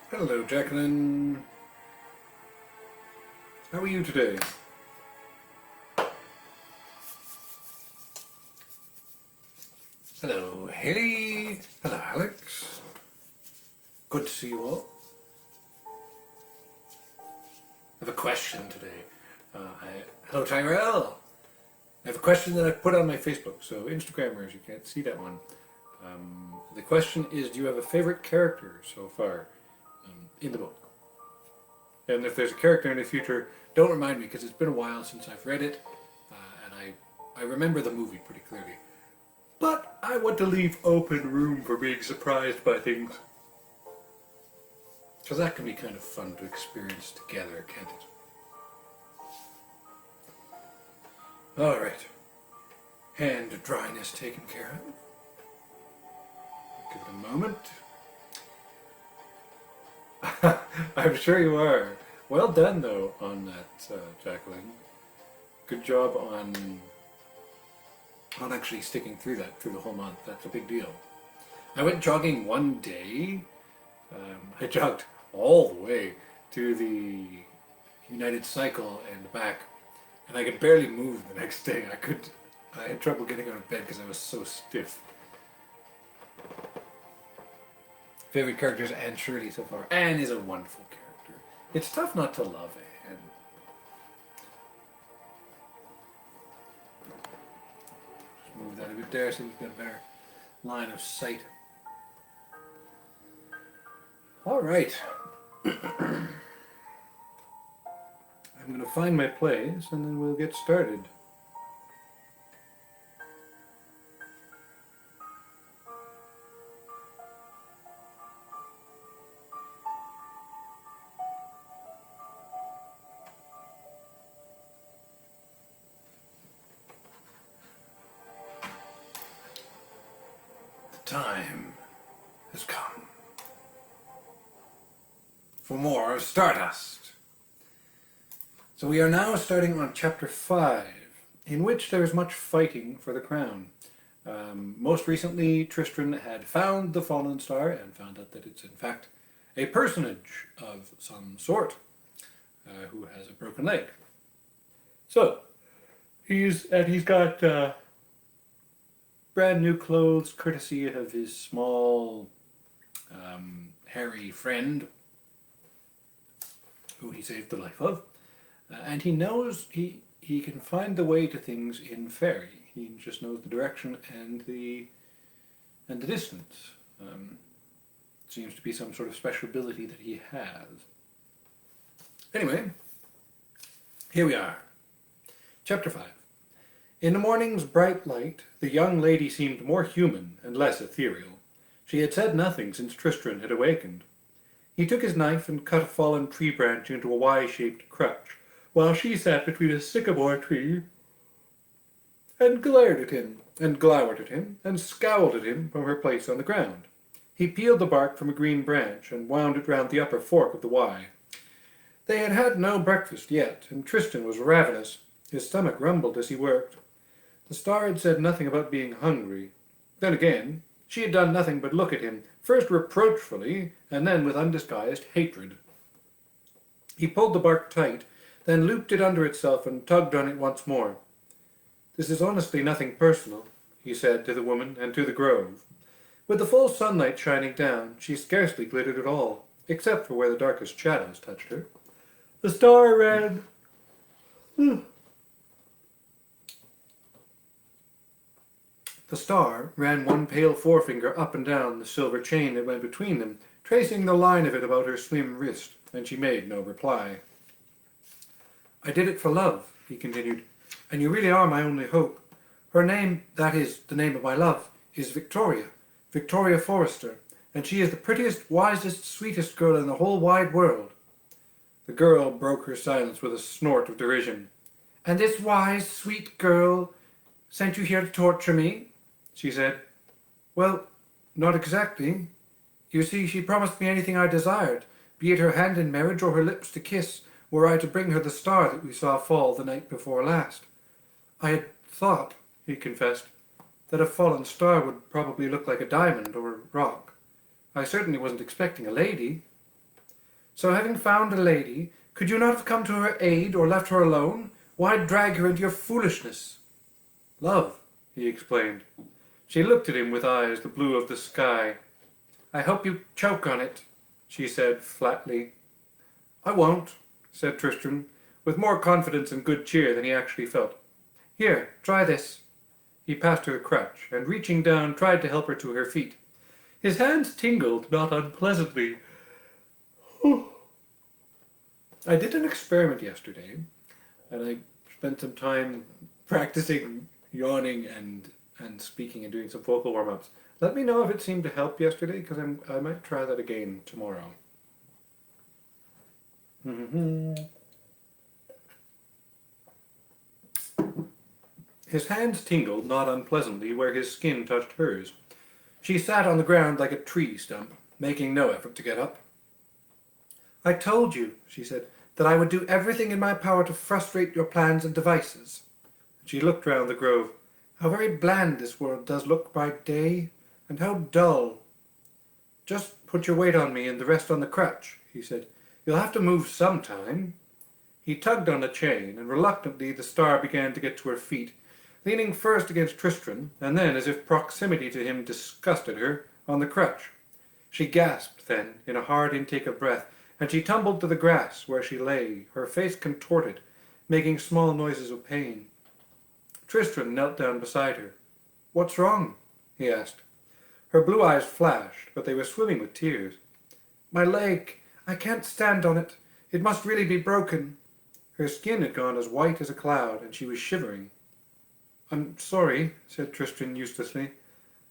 Hello, Jacqueline. How are you today? Hello, Haley. Hello, Alex. Good to see you all. I have a question today. Hello, Tyrell. I have a question that I put on my Facebook, so Instagrammers, you can't see that one. The question is, do you have a favorite character so far in the book? And if there's a character in the future, don't remind me because it's been a while since I've read it, and I remember the movie pretty clearly. But I want to leave open room for being surprised by things. Because that can be kind of fun to experience together, can't it? Alright. Hand dryness taken care of. Give it a moment. I'm sure you are. Well done, though, on that, Jacqueline. Good job on actually sticking through that through the whole month. That's a big deal. I went jogging one day. I jogged all the way to the United Cycle and back, and I could barely move the next day. I had trouble getting out of bed because I was so stiff. Favorite characters, Anne Shirley so far. Anne is a wonderful character. It's tough not to love Anne. Just move that a bit there so you've got a better line of sight. All right. I'm going to find my place and then we'll get started. Time has come for more of Stardust. So we are now starting on chapter 5, in which there is much fighting for the crown. Most recently, Tristran had found the fallen star and found out that it's in fact a personage of some sort who has a broken leg. So he's got brand new clothes, courtesy of his small, hairy friend, who he saved the life of, and he knows he can find the way to things in fairy. He just knows the direction and the distance. Seems to be some sort of special ability that he has. Anyway, here we are, chapter 5. In the morning's bright light, the young lady seemed more human and less ethereal. She had said nothing since Tristran had awakened. He took his knife and cut a fallen tree branch into a Y-shaped crutch, while she sat between a sycamore tree and glared at him, and glowered at him, and scowled at him from her place on the ground. He peeled the bark from a green branch and wound it round the upper fork of the Y. They had had no breakfast yet, and Tristran was ravenous. His stomach rumbled as he worked. The star had said nothing about being hungry. Then again, she had done nothing but look at him, first reproachfully, and then with undisguised hatred. He pulled the bark tight, then looped it under itself and tugged on it once more. "This is honestly nothing personal," he said to the woman and to the grove. With the full sunlight shining down, she scarcely glittered at all, except for where the darkest shadows touched her. "The Starry Red," The star ran one pale forefinger up and down the silver chain that went between them, tracing the line of it about her slim wrist, and she made no reply. "I did it for love," he continued, "and you really are my only hope. Her name, that is, the name of my love, is Victoria, Victoria Forrester, and she is the prettiest, wisest, sweetest girl in the whole wide world." The girl broke her silence with a snort of derision. "And this wise, sweet girl sent you here to torture me?" she said. "Well, not exactly. You see, she promised me anything I desired, be it her hand in marriage or her lips to kiss, were I to bring her the star that we saw fall the night before last. I had thought," he confessed, "that a fallen star would probably look like a diamond or a rock. I certainly wasn't expecting a lady." "So having found a lady, could you not have come to her aid or left her alone? Why drag her into your foolishness?" "Love," he explained. She looked at him with eyes the blue of the sky. "I hope you choke on it," she said flatly. "I won't," said Tristran, with more confidence and good cheer than he actually felt. "Here, try this." He passed her a crutch, and reaching down, tried to help her to her feet. His hands tingled not unpleasantly. I did an experiment yesterday, and I spent some time practicing yawning and speaking and doing some vocal warm-ups. Let me know if it seemed to help yesterday, because I might try that again tomorrow. His hands tingled not unpleasantly where his skin touched hers. She sat on the ground like a tree stump, making no effort to get up. "I told you," she said, "that I would do everything in my power to frustrate your plans and devices." She looked round the grove. "How very bland this world does look by day, and how dull." "Just put your weight on me and the rest on the crutch," he said. "You'll have to move sometime." He tugged on the chain, and reluctantly the star began to get to her feet, leaning first against Tristran, and then, as if proximity to him disgusted her, on the crutch. She gasped then, in a hard intake of breath, and she tumbled to the grass where she lay, her face contorted, making small noises of pain. Tristran knelt down beside her. "What's wrong?" he asked. Her blue eyes flashed, but they were swimming with tears. "My leg. I can't stand on it. It must really be broken." Her skin had gone as white as a cloud, and she was shivering. "I'm sorry," said Tristran uselessly.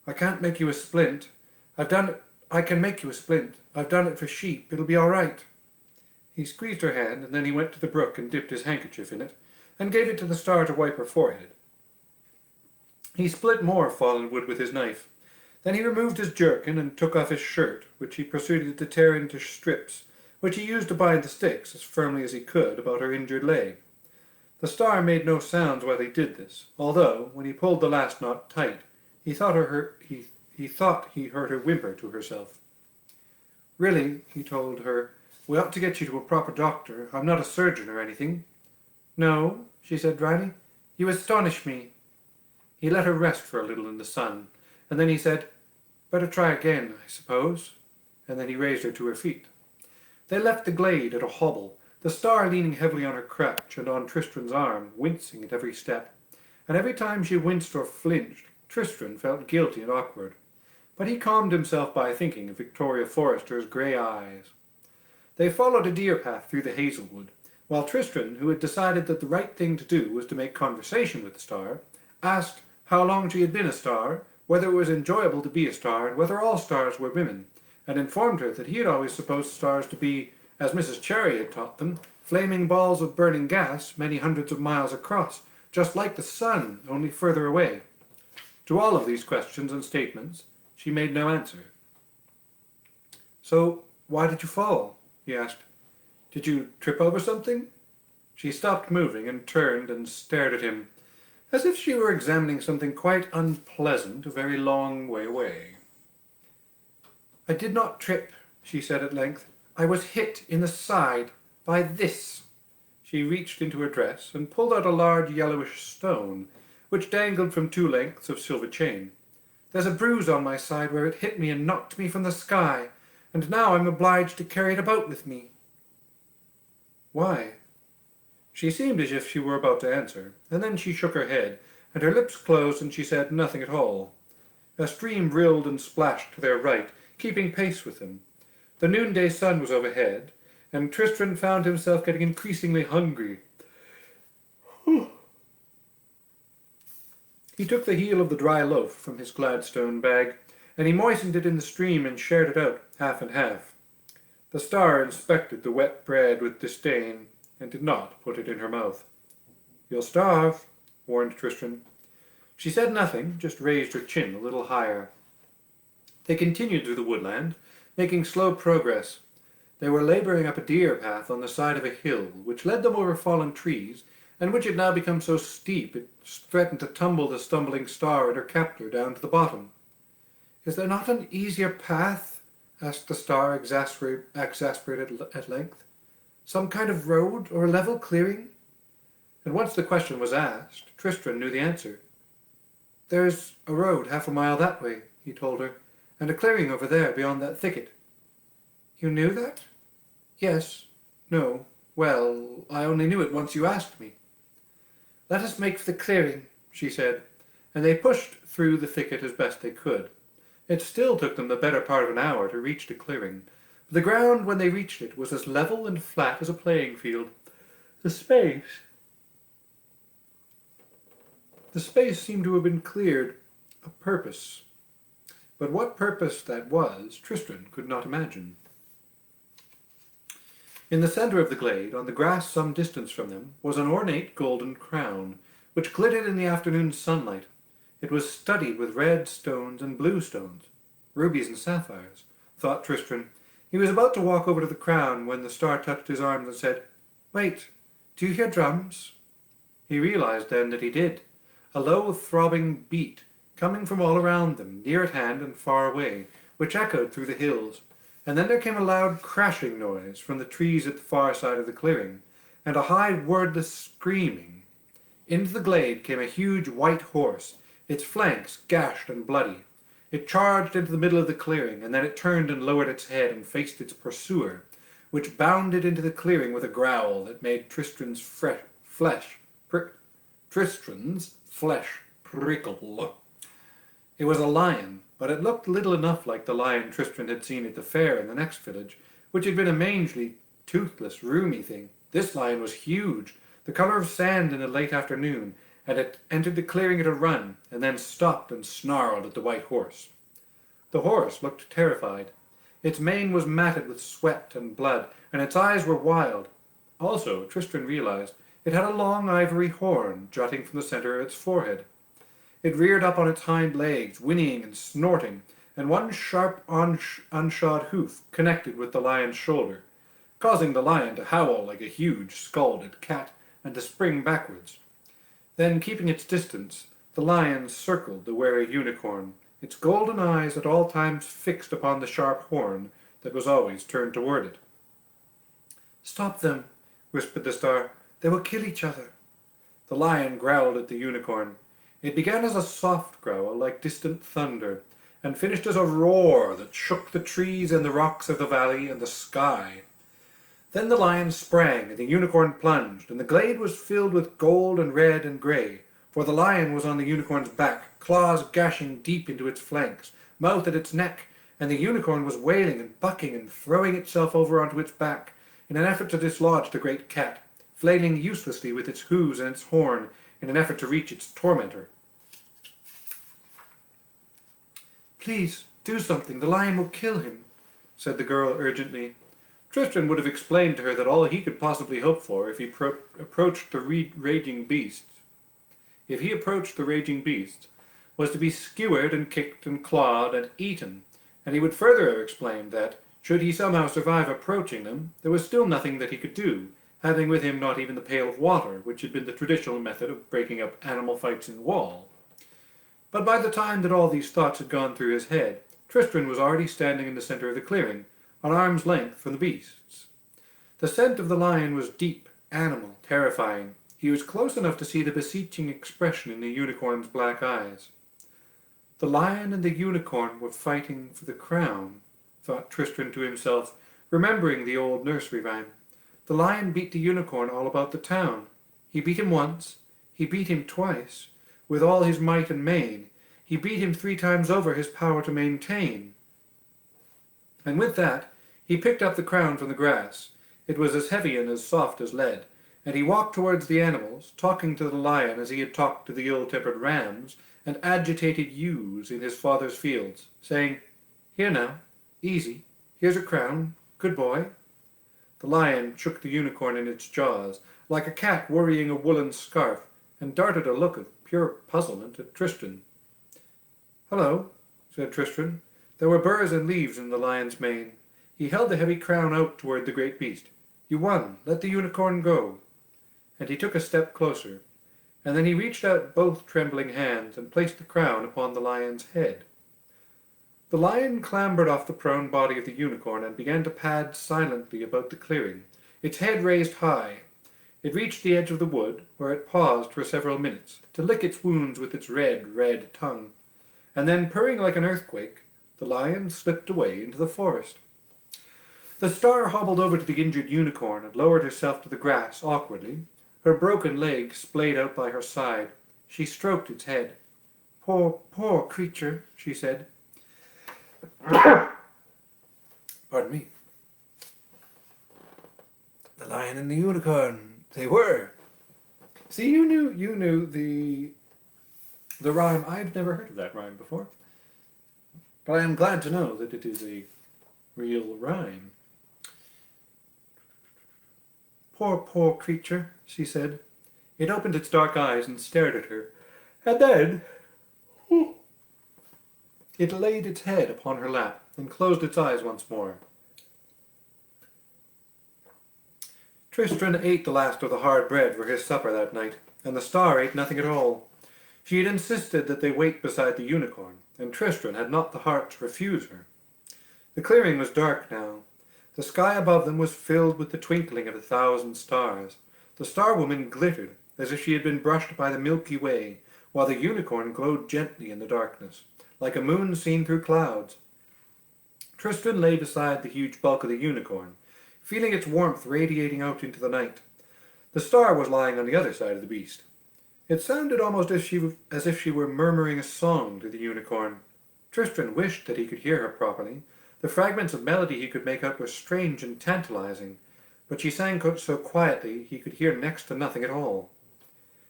"I can't make you a splint. I've done it. I can make you a splint. I've done it for sheep. It'll be all right." He squeezed her hand, and then he went to the brook and dipped his handkerchief in it, and gave it to the star to wipe her forehead. He split more fallen wood with his knife. Then he removed his jerkin and took off his shirt, which he proceeded to tear into strips, which he used to bind the sticks as firmly as he could about her injured leg. The star made no sounds while he did this, although, when he pulled the last knot tight, he thought he heard her whimper to herself. "Really," he told her, "we ought to get you to a proper doctor. I'm not a surgeon or anything." "No," she said dryly. "You astonish me." He let her rest for a little in the sun, and then he said, "Better try again, I suppose." And then he raised her to her feet. They left the glade at a hobble, the star leaning heavily on her crutch and on Tristran's arm, wincing at every step. And every time she winced or flinched, Tristran felt guilty and awkward. But he calmed himself by thinking of Victoria Forrester's grey eyes. They followed a deer path through the hazelwood, while Tristran, who had decided that the right thing to do was to make conversation with the star, asked how long she had been a star, whether it was enjoyable to be a star, and whether all stars were women, and informed her that he had always supposed stars to be, as Mrs. Cherry had taught them, flaming balls of burning gas many hundreds of miles across, just like the sun, only further away. To all of these questions and statements, she made no answer. "So, why did you fall?" he asked. "Did you trip over something?" She stopped moving and turned and stared at him, as if she were examining something quite unpleasant a very long way away. "I did not trip," she said at length. "I was hit in the side by this." She reached into her dress and pulled out a large yellowish stone, which dangled from 2 lengths of silver chain. "There's a bruise on my side where it hit me and knocked me from the sky, and now I'm obliged to carry it about with me." "Why?" She seemed as if she were about to answer, and then she shook her head, and her lips closed, and she said nothing at all. A stream rilled and splashed to their right, keeping pace with them. The noonday sun was overhead, and Tristran found himself getting increasingly hungry. He took the heel of the dry loaf from his Gladstone bag, and he moistened it in the stream and shared it out half and half. The star inspected the wet bread with disdain, and did not put it in her mouth. "You'll starve," warned Tristran. She said nothing, just raised her chin a little higher. They continued through the woodland, making slow progress. They were labouring up a deer path on the side of a hill, which led them over fallen trees, and which had now become so steep it threatened to tumble the stumbling star and her captor down to the bottom. "Is there not an easier path?" asked the star, exasperated at length. "Some kind of road, or a level clearing?" And once the question was asked, Tristran knew the answer. "There's a road half a mile that way," he told her, "and a clearing over there beyond that thicket." "You knew that?" "Yes. No. Well, I only knew it once you asked me." "Let us make for the clearing," she said, and they pushed through the thicket as best they could. It still took them the better part of an hour to reach the clearing. The ground, when they reached it, was as level and flat as a playing field. The space seemed to have been cleared of purpose. But what purpose that was, Tristran could not imagine. In the centre of the glade, on the grass some distance from them, was an ornate golden crown, which glittered in the afternoon sunlight. It was studded with red stones and blue stones, rubies and sapphires, thought Tristran. He was about to walk over to the crown when the star touched his arm and said, "Wait, do you hear drums?" He realized then that he did, a low throbbing beat coming from all around them, near at hand and far away, which echoed through the hills. And then there came a loud crashing noise from the trees at the far side of the clearing, and a high wordless screaming. Into the glade came a huge white horse, its flanks gashed and bloody. It charged into the middle of the clearing, and then it turned and lowered its head and faced its pursuer, which bounded into the clearing with a growl that made Tristran's flesh prickle. It was a lion, but it looked little enough like the lion Tristran had seen at the fair in the next village, which had been a mangy, toothless, roomy thing. This lion was huge, the colour of sand in the late afternoon, and it entered the clearing at a run, and then stopped and snarled at the white horse. The horse looked terrified. Its mane was matted with sweat and blood, and its eyes were wild. Also, Tristran realized, it had a long ivory horn jutting from the centre of its forehead. It reared up on its hind legs, whinnying and snorting, and one sharp unshod hoof connected with the lion's shoulder, causing the lion to howl like a huge, scalded cat and to spring backwards. Then, keeping its distance, the lion circled the wary unicorn, its golden eyes at all times fixed upon the sharp horn that was always turned toward it. "Stop them," whispered the star. "They will kill each other." The lion growled at the unicorn. It began as a soft growl like distant thunder, and finished as a roar that shook the trees and the rocks of the valley and the sky. Then the lion sprang, and the unicorn plunged, and the glade was filled with gold and red and grey, for the lion was on the unicorn's back, claws gashing deep into its flanks, mouth at its neck, and the unicorn was wailing and bucking and throwing itself over onto its back in an effort to dislodge the great cat, flailing uselessly with its hooves and its horn in an effort to reach its tormentor. "Please, do something. The lion will kill him," said the girl urgently. Tristran would have explained to her that all he could possibly hope for if he approached the raging beast was to be skewered and kicked and clawed and eaten, and he would further have explained that, should he somehow survive approaching them, there was still nothing that he could do, having with him not even the pail of water, which had been the traditional method of breaking up animal fights in the wall. But by the time that all these thoughts had gone through his head, Tristran was already standing in the centre of the clearing, an arm's length from the beasts. The scent of the lion was deep, animal, terrifying. He was close enough to see the beseeching expression in the unicorn's black eyes. The lion and the unicorn were fighting for the crown, thought Tristran to himself, remembering the old nursery rhyme. The lion beat the unicorn all about the town. He beat him once, he beat him twice, with all his might and main. He beat him 3 times over his power to maintain. And with that, he picked up the crown from the grass. It was as heavy and as soft as lead, and he walked towards the animals, talking to the lion as he had talked to the ill-tempered rams and agitated ewes in his father's fields, saying, "Here now, easy, here's a crown, good boy." The lion shook the unicorn in its jaws, like a cat worrying a woolen scarf, and darted a look of pure puzzlement at Tristran. "Hello," said Tristran. There were burrs and leaves in the lion's mane. He held the heavy crown out toward the great beast. "You won. Let the unicorn go." And he took a step closer, and then he reached out both trembling hands and placed the crown upon the lion's head. The lion clambered off the prone body of the unicorn and began to pad silently about the clearing, its head raised high. It reached the edge of the wood, where it paused for several minutes, to lick its wounds with its red tongue. And then, purring like an earthquake, the lion slipped away into the forest. The star hobbled over to the injured unicorn and lowered herself to the grass awkwardly, her broken leg splayed out by her side. She stroked its head. "Poor, poor creature," she said. Pardon me. The lion and the unicorn, they were. See, you knew the rhyme. I've never heard of that rhyme before. But I am glad to know that it is a real rhyme. "Poor, poor creature," she said. It opened its dark eyes and stared at her. And then it laid its head upon her lap and closed its eyes once more. Tristran ate the last of the hard bread for his supper that night, and the star ate nothing at all. She had insisted that they wait beside the unicorn, and Tristran had not the heart to refuse her. The clearing was dark now. The sky above them was filled with the twinkling of 1,000 stars. The Star-Woman glittered as if she had been brushed by the Milky Way, while the unicorn glowed gently in the darkness, like a moon seen through clouds. Tristran lay beside the huge bulk of the unicorn, feeling its warmth radiating out into the night. The star was lying on the other side of the beast. It sounded almost as if she were murmuring a song to the unicorn. Tristran wished that he could hear her properly. The fragments of melody he could make out were strange and tantalizing, but she sang so quietly he could hear next to nothing at all.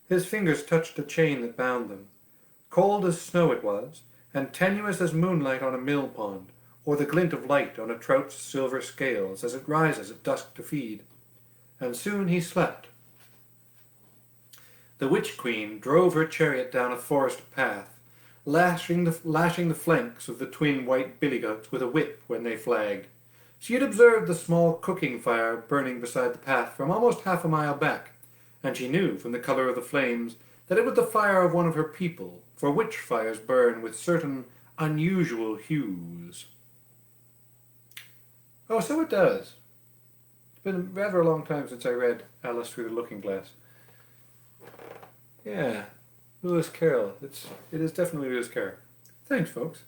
His fingers touched the chain that bound them. Cold as snow it was, and tenuous as moonlight on a mill pond, or the glint of light on a trout's silver scales as it rises at dusk to feed. And soon he slept. The Witch Queen drove her chariot down a forest path, lashing the flanks of the twin white billygoats with a whip when they flagged. She had observed the small cooking fire burning beside the path from almost half a mile back, and she knew from the colour of the flames that it was the fire of one of her people, for witch fires burn with certain unusual hues. Oh, so it does. It's been rather a long time since I read Alice Through the Looking Glass. Yeah, Lewis Carroll. It is definitely Lewis Carroll. Thanks, folks.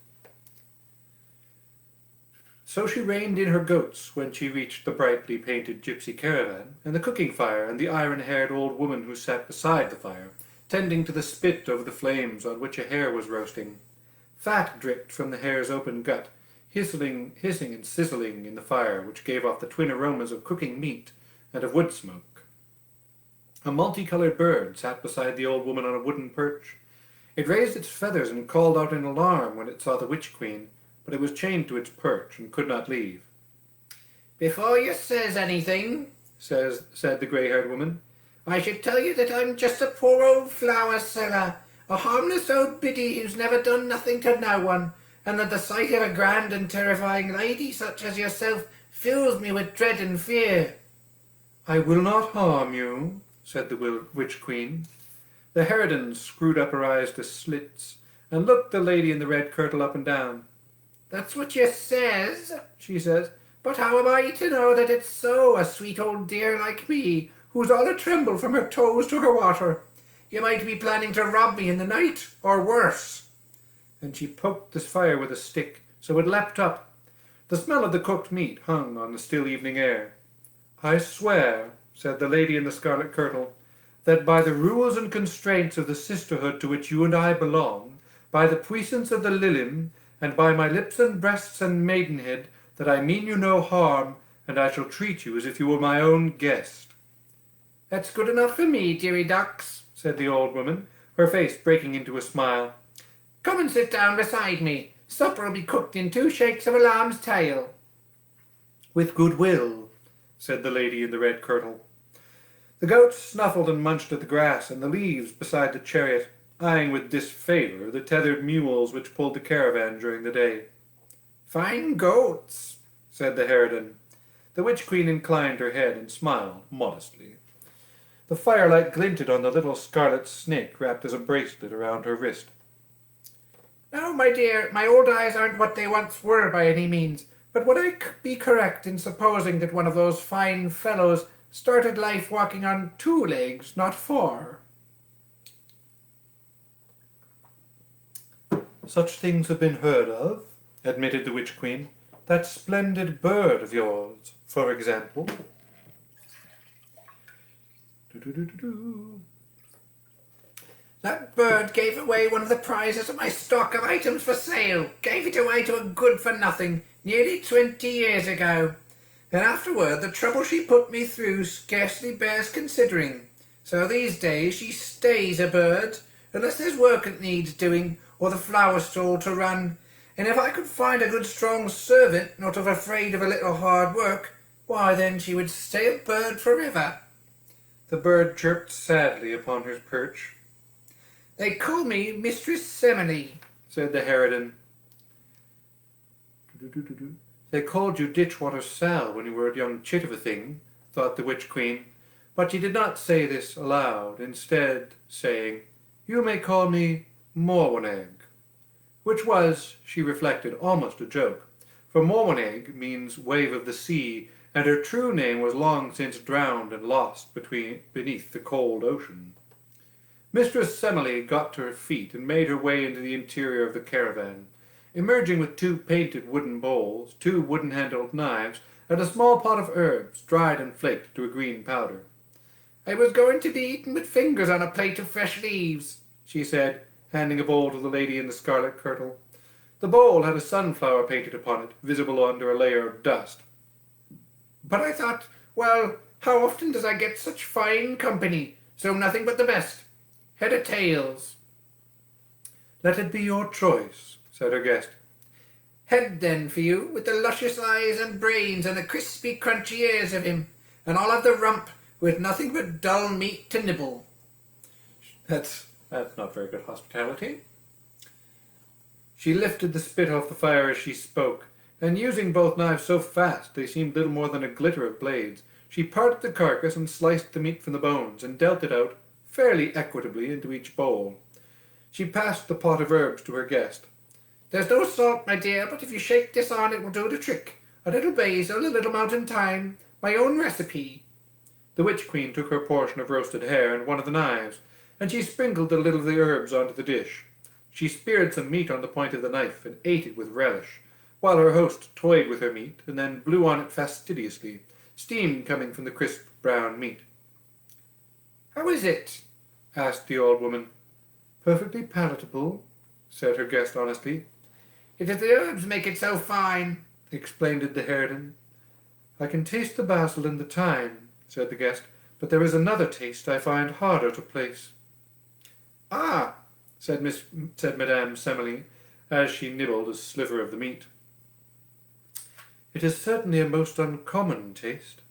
So she reined in her goats when she reached the brightly painted gypsy caravan, and the cooking fire, and the iron-haired old woman who sat beside the fire, tending to the spit over the flames on which a hare was roasting. Fat dripped from the hare's open gut, hissing and sizzling in the fire, which gave off the twin aromas of cooking meat and of wood smoke. A multicolored bird sat beside the old woman on a wooden perch. It raised its feathers and called out in alarm when it saw the Witch Queen, but it was chained to its perch and could not leave. "Before you says anything," said the grey-haired woman, "I should tell you that I'm just a poor old flower seller, a harmless old biddy who's never done nothing to no one, and that the sight of a grand and terrifying lady such as yourself fills me with dread and fear." "I will not harm you," said the Witch Queen. The harridan screwed up her eyes to slits, and looked the lady in the red kirtle up and down. "That's what you says," she says, "but how am I to know that it's so, a sweet old dear like me, who's all a-tremble from her toes to her water? You might be planning to rob me in the night, or worse." And she poked the fire with a stick, so it leapt up. The smell of the cooked meat hung on the still evening air. I swear, said the lady in the scarlet kirtle, that by the rules and constraints of the sisterhood to which you and I belong, by the puissance of the Lilim, and by my lips and breasts and maidenhead, that I mean you no harm, and I shall treat you as if you were my own guest. That's good enough for me, dearie ducks, said the old woman, her face breaking into a smile. Come and sit down beside me. Supper'll be cooked in 2 shakes of a lamb's tail. With good will, said the lady in the red kirtle. The goats snuffled and munched at the grass and the leaves beside the chariot, eyeing with disfavour the tethered mules which pulled the caravan during the day. Fine goats, said the harridan. The witch queen inclined her head and smiled modestly. The firelight glinted on the little scarlet snake wrapped as a bracelet around her wrist. No, my dear, my old eyes aren't what they once were by any means, but would I be correct in supposing that one of those fine fellows started life walking on 2 legs, not 4? Such things have been heard of, admitted the witch queen. That splendid bird of yours, for example. That bird gave away one of the prizes of my stock of items for sale. Gave it away to a good-for-nothing nearly 20 years ago. And afterward, the trouble she put me through scarcely bears considering. So these days she stays a bird, unless there's work that needs doing, or the flower stall to run. And if I could find a good strong servant, not afraid of a little hard work, why then she would stay a bird forever. The bird chirped sadly upon her perch. They call me Mistress Semele, said the harridan. They called you Ditchwater Sal when you were a young chit of a thing, thought the witch queen, but she did not say this aloud, instead saying, You may call me Morweneg, which was, she reflected, almost a joke, for Morweneg means wave of the sea, and her true name was long since drowned and lost beneath the cold ocean. Mistress Semele got to her feet and made her way into the interior of the caravan, emerging with 2 painted wooden bowls, 2 wooden-handled knives, and a small pot of herbs, dried and flaked to a green powder. I was going to be eaten with fingers on a plate of fresh leaves, she said, handing a bowl to the lady in the scarlet kirtle. The bowl had a sunflower painted upon it, visible under a layer of dust. But I thought, well, how often does I get such fine company? So nothing but the best. Head or tails? Let it be your choice, said her guest. Head, then, for you, with the luscious eyes and brains and the crispy, crunchy ears of him, and I'll have the rump, with nothing but dull meat to nibble. That's not very good hospitality. She lifted the spit off the fire as she spoke, and using both knives so fast they seemed little more than a glitter of blades, she parted the carcass and sliced the meat from the bones, and dealt it out fairly equitably into each bowl. She passed the pot of herbs to her guest. There's no salt, my dear, but if you shake this on it will do the trick. A little basil, a little mountain thyme, my own recipe. The witch queen took her portion of roasted hare and one of the knives, and she sprinkled a little of the herbs onto the dish. She speared some meat on the point of the knife and ate it with relish, while her host toyed with her meat and then blew on it fastidiously, steam coming from the crisp brown meat. How is it? Asked the old woman. Perfectly palatable, said her guest honestly. It is the herbs make it so fine, explained the harridan. I can taste the basil and the thyme, said the guest, but there is another taste I find harder to place. Ah, said Madame Semele, as she nibbled a sliver of the meat. It is certainly a most uncommon taste.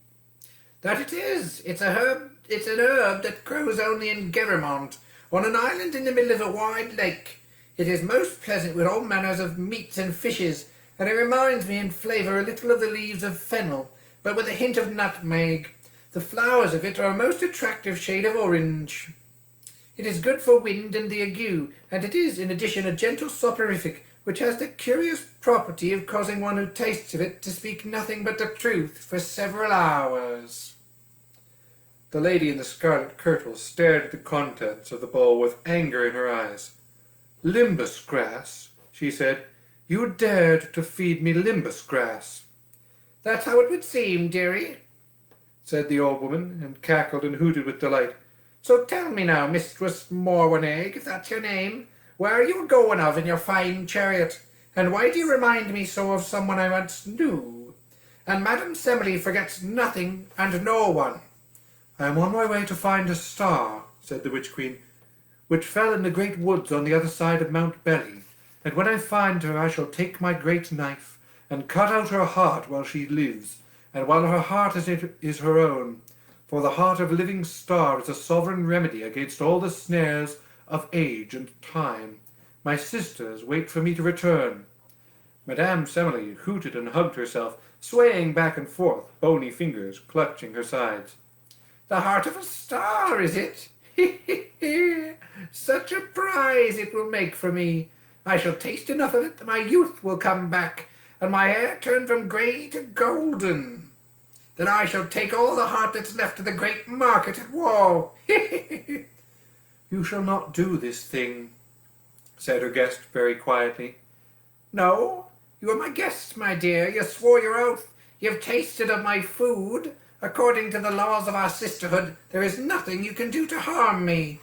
That it is. It's an herb that grows only in Geremont, on an island in the middle of a wide lake. It is most pleasant with all manners of meats and fishes, and it reminds me in flavour a little of the leaves of fennel, but with a hint of nutmeg. The flowers of it are a most attractive shade of orange. It is good for wind and the ague, and it is, in addition, a gentle soporific, which has the curious property of causing one who tastes of it to speak nothing but the truth for several hours. The lady in the scarlet kirtle stared at the contents of the bowl with anger in her eyes. Limbus grass, she said. You dared to feed me limbus grass. That's how it would seem, dearie. said the old woman, and cackled and hooted with delight. "So tell me now, Mistress Morwenegg, if that's your name, where are you going of in your fine chariot? And why do you remind me so of someone I once knew? And Madame Semele forgets nothing and no one." "I am on my way to find a star," said the Witch Queen, "which fell in the great woods on the other side of Mount Belly. And when I find her, I shall take my great knife and cut out her heart while she lives, and while her heart is her own. For the heart of living star is a sovereign remedy against all the snares of age and time. My sisters wait for me to return." Madame Semele hooted and hugged herself, swaying back and forth, bony fingers clutching her sides. "The heart of a star, is it? Such a prize it will make for me. I shall taste enough of it that my youth will come back, and my hair turn from grey to golden. Then I shall take all the heart that's left to the great market at Wall." "You shall not do this thing," said her guest very quietly. "No? You are my guest, my dear. You swore your oath. You've tasted of my food. According to the laws of our sisterhood, there is nothing you can do to harm me."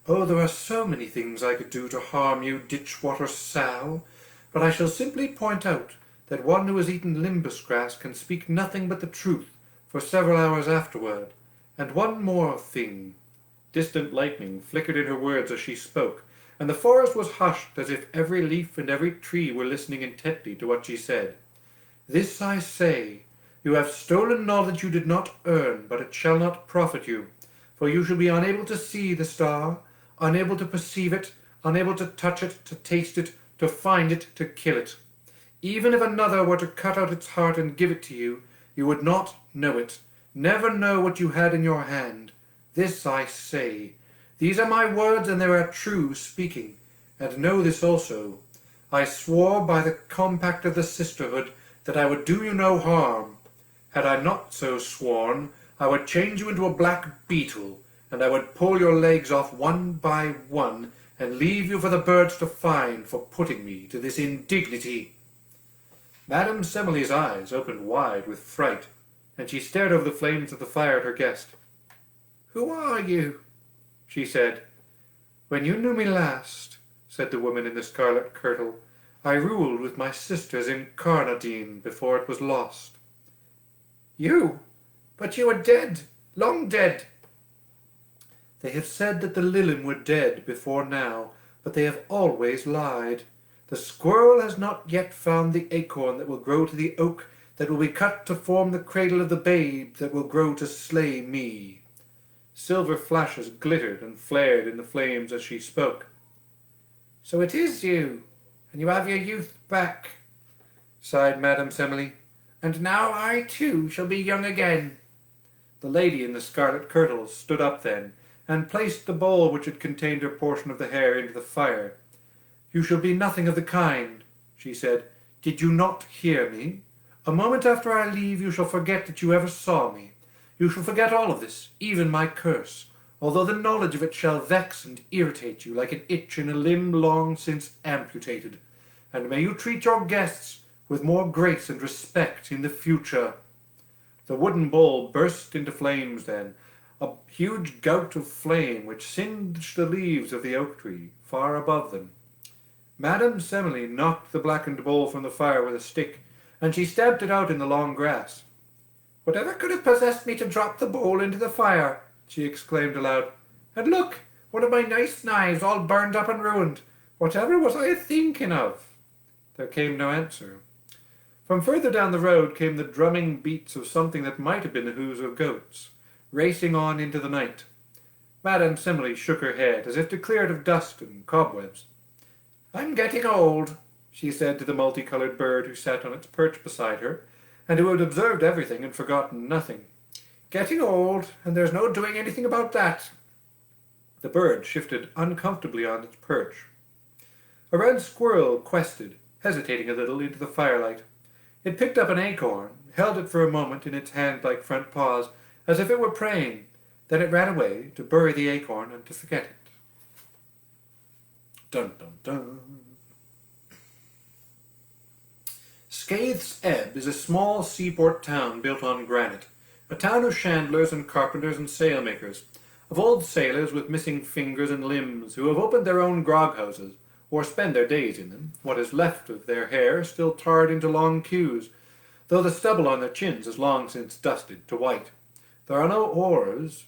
"Oh, there are so many things I could do to harm you, Ditchwater Sal, but I shall simply point out that one who has eaten limbus grass can speak nothing but the truth for several hours afterward. And one more thing." Distant lightning flickered in her words as she spoke, and the forest was hushed as if every leaf and every tree were listening intently to what she said. "This I say, you have stolen knowledge you did not earn, but it shall not profit you, for you shall be unable to see the star, unable to perceive it, unable to touch it, to taste it, to find it, to kill it. Even if another were to cut out its heart and give it to you, you would not know it, never know what you had in your hand. This I say. These are my words, and they are true speaking. And know this also. I swore by the compact of the sisterhood that I would do you no harm. Had I not so sworn, I would change you into a black beetle, and I would pull your legs off one by one, and leave you for the birds to find for putting me to this indignity." Madame Semele's eyes opened wide with fright, and she stared over the flames of the fire at her guest. "Who are you?" she said. "When you knew me last," said the woman in the scarlet kirtle, "I ruled with my sisters in Carnadine before it was lost." "You? But you are dead, long dead." "They have said that the Lilin were dead before now, but they have always lied. The squirrel has not yet found the acorn that will grow to the oak that will be cut to form the cradle of the babe that will grow to slay me." Silver flashes glittered and flared in the flames as she spoke. "So it is you, and you have your youth back," sighed Madame Semele. "And now I too shall be young again." The lady in the scarlet kirtle stood up then, and placed the bowl which had contained her portion of the hair into the fire. "You shall be nothing of the kind," she said. "Did you not hear me? A moment after I leave you shall forget that you ever saw me. You shall forget all of this, even my curse, although the knowledge of it shall vex and irritate you like an itch in a limb long since amputated. And may you treat your guests with more grace and respect in the future." The wooden bowl burst into flames then, a huge gout of flame which singed the leaves of the oak tree far above them. Madame Semele knocked the blackened bowl from the fire with a stick, and she stamped it out in the long grass. "Whatever could have possessed me to drop the bowl into the fire?" she exclaimed aloud. "And look, one of my nice knives all burned up and ruined. Whatever was I a-thinking of?" There came no answer. From further down the road came the drumming beats of something that might have been the hoofs of goats, racing on into the night. Madame Semele shook her head, as if to clear it of dust and cobwebs. "I'm getting old," she said to the multicolored bird who sat on its perch beside her, and who had observed everything and forgotten nothing. "Getting old, and there's no doing anything about that." The bird shifted uncomfortably on its perch. A red squirrel quested, hesitating a little, into the firelight. It picked up an acorn, held it for a moment in its hand-like front paws, as if it were praying. Then it ran away to bury the acorn and to forget it. Dun dun dun. Scaith's Ebb is a small seaport town built on granite, A town of chandlers and carpenters and sailmakers, of old sailors with missing fingers and limbs, who have opened their own grog-houses, or spend their days in them, what is left of their hair still tarred into long queues, though the stubble on their chins is long since dusted to white. There are no whores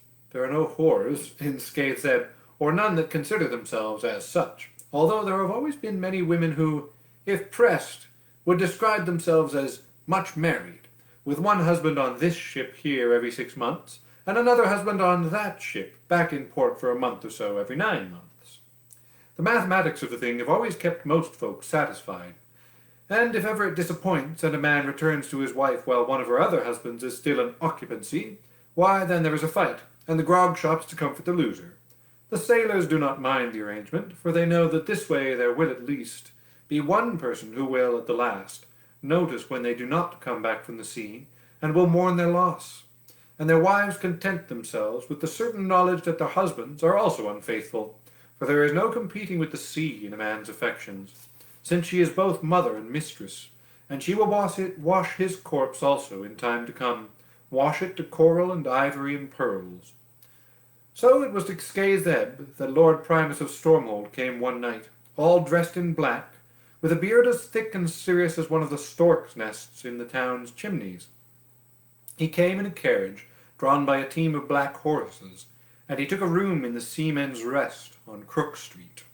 in Scathes Ebb, or none that consider themselves as such, although there have always been many women who, if pressed, would describe themselves as much married, with one husband on this ship here every 6 months, and another husband on that ship back in port for a month or so every 9 months. The mathematics of the thing have always kept most folks satisfied, and if ever it disappoints and a man returns to his wife while one of her other husbands is still in occupancy, why then there is a fight, and the grog shops to comfort the loser. The sailors do not mind the arrangement, for they know that this way there will at least be one person who will, at the last, notice when they do not come back from the sea, and will mourn their loss, and their wives content themselves with the certain knowledge that their husbands are also unfaithful, for there is no competing with the sea in a man's affections, since she is both mother and mistress, and she will wash his corpse also in time to come, wash it to coral and ivory and pearls. So it was to Scathes Ebb that Lord Primus of Stormhold came one night, all dressed in black, with a beard as thick and serious as one of the stork's nests in the town's chimneys. He came in a carriage, drawn by a team of black horses, and he took a room in the Seamen's Rest on Crook Street.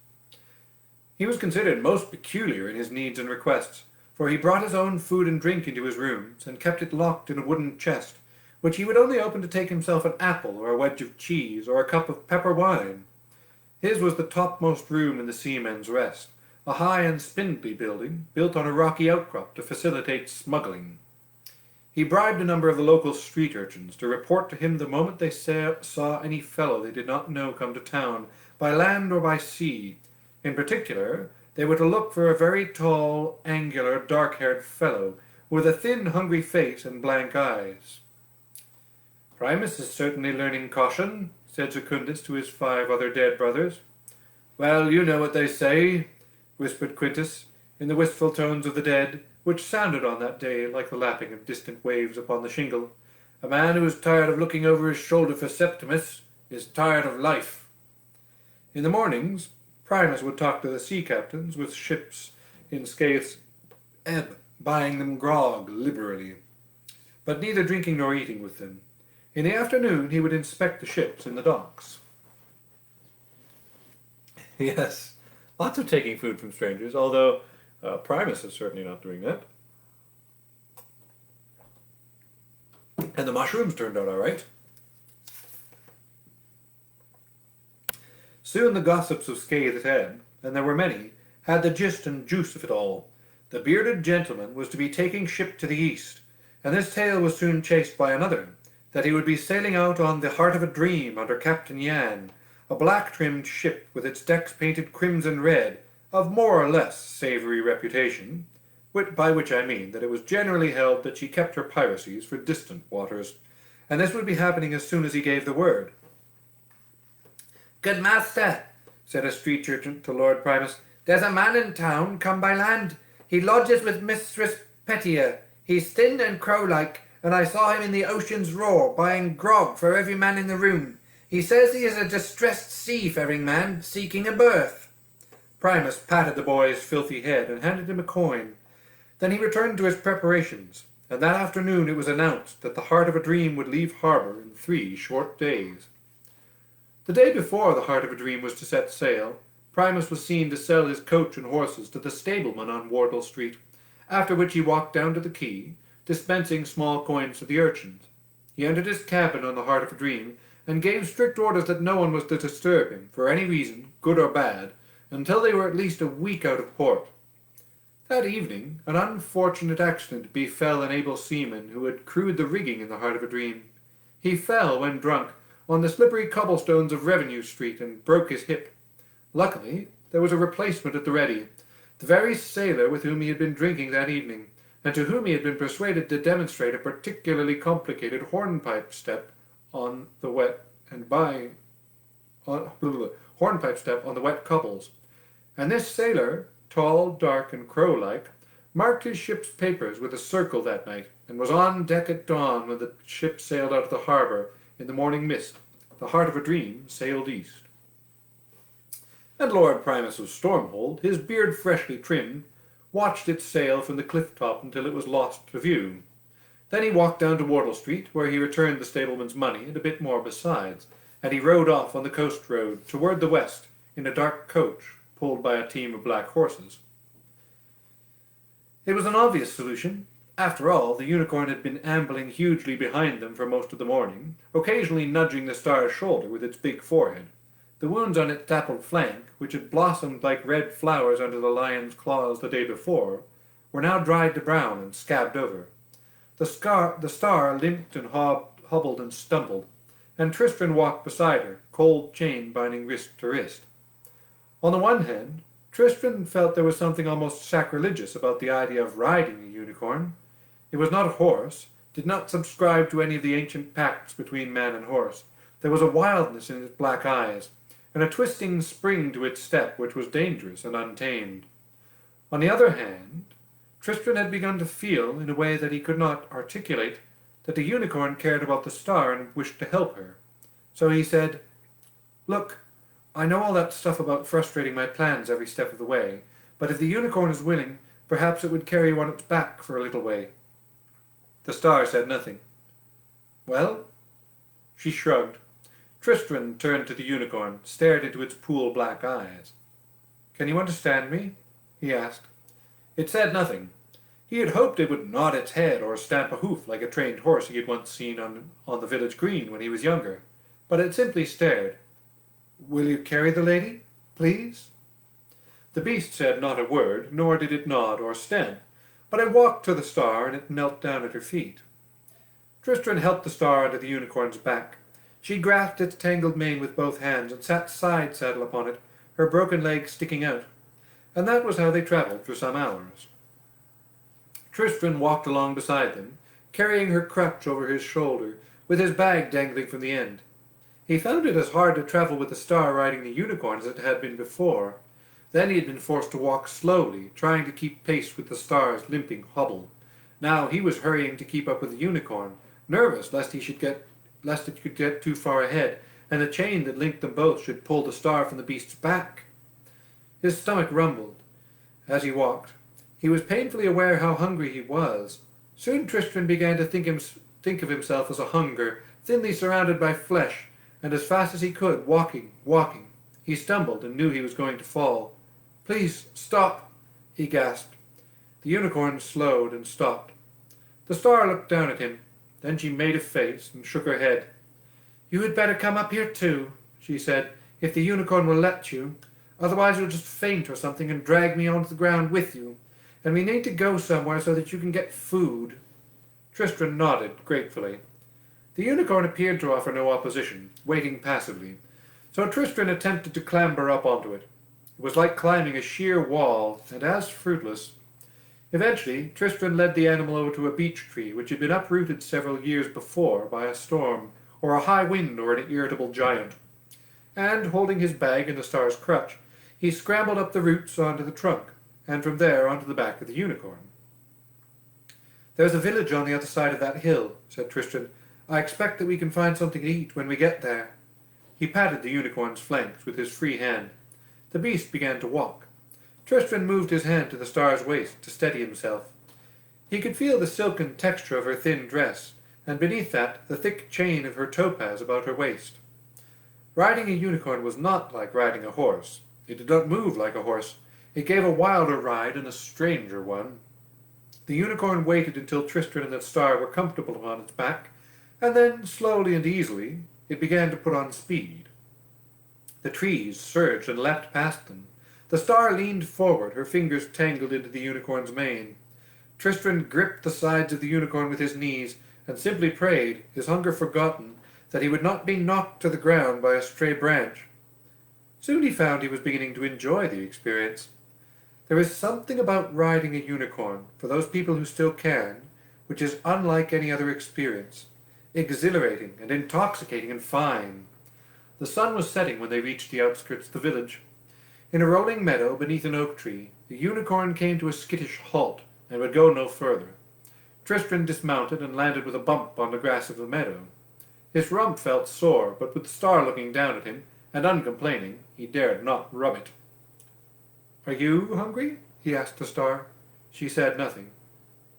He was considered most peculiar in his needs and requests, for he brought his own food and drink into his rooms, and kept it locked in a wooden chest, which he would only open to take himself an apple or a wedge of cheese or a cup of pepper wine. His was the topmost room in the Seamen's Rest, a high and spindly building, built on a rocky outcrop to facilitate smuggling. He bribed a number of the local street urchins to report to him the moment they saw any fellow they did not know come to town, by land or by sea. In particular, they were to look for a very tall, angular, dark-haired fellow, with a thin, hungry face and blank eyes. "Primus is certainly learning caution," said Secundus to his 5 other dead brothers. "Well, you know what they say," whispered Quintus, in the wistful tones of the dead, which sounded on that day like the lapping of distant waves upon the shingle. "A man who is tired of looking over his shoulder for Septimus is tired of life." In the mornings, Primus would talk to the sea captains with ships in Scathes Ebb, buying them grog liberally, but neither drinking nor eating with them. In the afternoon he would inspect the ships in the docks. Yes, lots of taking food from strangers, although Primus is certainly not doing that. And the mushrooms turned out all right. Soon the gossips of Scathes Ebb, and there were many, had the gist and juice of it all. The bearded gentleman was to be taking ship to the east, and this tale was soon chased by another, that he would be sailing out on the Heart of a Dream under Captain Yan, a black-trimmed ship with its decks painted crimson red, of more or less savoury reputation, by which I mean that it was generally held that she kept her piracies for distant waters, and this would be happening as soon as he gave the word. "Good master," said a street urchin to Lord Primus, "there's a man in town come by land. He lodges with Mistress Pettier. He's thin and crow-like, and I saw him in the ocean's roar, buying grog for every man in the room. He says he is a distressed seafaring man, seeking a berth." Primus patted the boy's filthy head and handed him a coin. Then he returned to his preparations, and that afternoon it was announced that the Heart of a Dream would leave harbour in 3 short days. The day before the Heart of a Dream was to set sail, Primus was seen to sell his coach and horses to the stableman on Wardle Street, after which he walked down to the quay, dispensing small coins to the urchins. He entered his cabin on the Heart of a Dream, and gave strict orders that no one was to disturb him, for any reason, good or bad, until they were at least a week out of port. That evening, an unfortunate accident befell an able seaman who had crewed the rigging in the Heart of a Dream. He fell, when drunk, on the slippery cobblestones of Revenue Street and broke his hip. Luckily, there was a replacement at the ready, the very sailor with whom he had been drinking that evening, and to whom he had been persuaded to demonstrate a particularly complicated hornpipe step on the wet hornpipe step on the wet cobbles. And this sailor, tall, dark, and crow-like, marked his ship's papers with a circle that night, and was on deck at dawn when the ship sailed out of the harbour in the morning mist. The Heart of a Dream sailed east. And Lord Primus of Stormhold, his beard freshly trimmed, watched it sail from the cliff-top until it was lost to view. Then he walked down to Wardle Street, where he returned the stableman's money and a bit more besides, and he rode off on the coast road toward the west in a dark coach pulled by a team of black horses. It was an obvious solution. After all, the unicorn had been ambling hugely behind them for most of the morning, occasionally nudging the Star's shoulder with its big forehead. The wounds on its dappled flank, which had blossomed like red flowers under the lion's claws the day before, were now dried to brown and scabbed over. The Star limped and hobbled and stumbled, and Tristran walked beside her, cold chain binding wrist to wrist. On the one hand, Tristran felt there was something almost sacrilegious about the idea of riding a unicorn. It was not a horse, did not subscribe to any of the ancient pacts between man and horse. There was a wildness in its black eyes, and a twisting spring to its step which was dangerous and untamed. On the other hand, Tristran had begun to feel, in a way that he could not articulate, that the unicorn cared about the Star and wished to help her. So he said, "Look, I know all that stuff about frustrating my plans every step of the way, but if the unicorn is willing, perhaps it would carry you on its back for a little way." The Star said nothing. "Well?" She shrugged. Tristran turned to the unicorn, stared into its pool black eyes. "Can you understand me?" he asked. It said nothing. He had hoped it would nod its head or stamp a hoof like a trained horse he had once seen on the village green when he was younger, but it simply stared. "Will you carry the lady, please?" The beast said not a word, nor did it nod or stamp, but it walked to the Star and it knelt down at her feet. Tristran helped the Star onto the unicorn's back. She grasped its tangled mane with both hands and sat side saddle upon it, her broken legs sticking out. And that was how they travelled for some hours. Tristran walked along beside them, carrying her crutch over his shoulder, with his bag dangling from the end. He found it as hard to travel with the Star riding the unicorn as it had been before. Then he had been forced to walk slowly, trying to keep pace with the Star's limping hobble. Now he was hurrying to keep up with the unicorn, nervous lest it could get too far ahead, and the chain that linked them both should pull the Star from the beast's back. His stomach rumbled as he walked. He was painfully aware how hungry he was. Soon Tristran began to think of himself as a hunger, thinly surrounded by flesh, and as fast as he could, walking. He stumbled and knew he was going to fall. "Please, stop," he gasped. The unicorn slowed and stopped. The Star looked down at him. Then she made a face and shook her head. "You had better come up here too," she said, "if the unicorn will let you. Otherwise you'll just faint or something and drag me onto the ground with you. And we need to go somewhere so that you can get food." Tristran nodded gratefully. The unicorn appeared to offer no opposition, waiting passively. So Tristran attempted to clamber up onto it. It was like climbing a sheer wall, and as fruitless. Eventually, Tristran led the animal over to a beech tree which had been uprooted several years before by a storm, or a high wind, or an irritable giant. And, holding his bag and the Star's crutch, he scrambled up the roots onto the trunk, and from there onto the back of the unicorn. "There's a village on the other side of that hill," said Tristran. "I expect that we can find something to eat when we get there." He patted the unicorn's flanks with his free hand. The beast began to walk. Tristran moved his hand to the Star's waist to steady himself. He could feel the silken texture of her thin dress, and beneath that the thick chain of her topaz about her waist. Riding a unicorn was not like riding a horse. It did not move like a horse. It gave a wilder ride and a stranger one. The unicorn waited until Tristran and the Star were comfortable on its back, and then, slowly and easily, it began to put on speed. The trees surged and leapt past them. The Star leaned forward, her fingers tangled into the unicorn's mane. Tristran gripped the sides of the unicorn with his knees, and simply prayed, his hunger forgotten, that he would not be knocked to the ground by a stray branch. Soon he found he was beginning to enjoy the experience. There is something about riding a unicorn, for those people who still can, which is unlike any other experience, exhilarating and intoxicating and fine. The sun was setting when they reached the outskirts of the village. In a rolling meadow beneath an oak tree, the unicorn came to a skittish halt, and would go no further. Tristran dismounted and landed with a bump on the grass of the meadow. His rump felt sore, but with the star looking down at him, and uncomplaining, he dared not rub it. "Are you hungry?" he asked the star. She said nothing.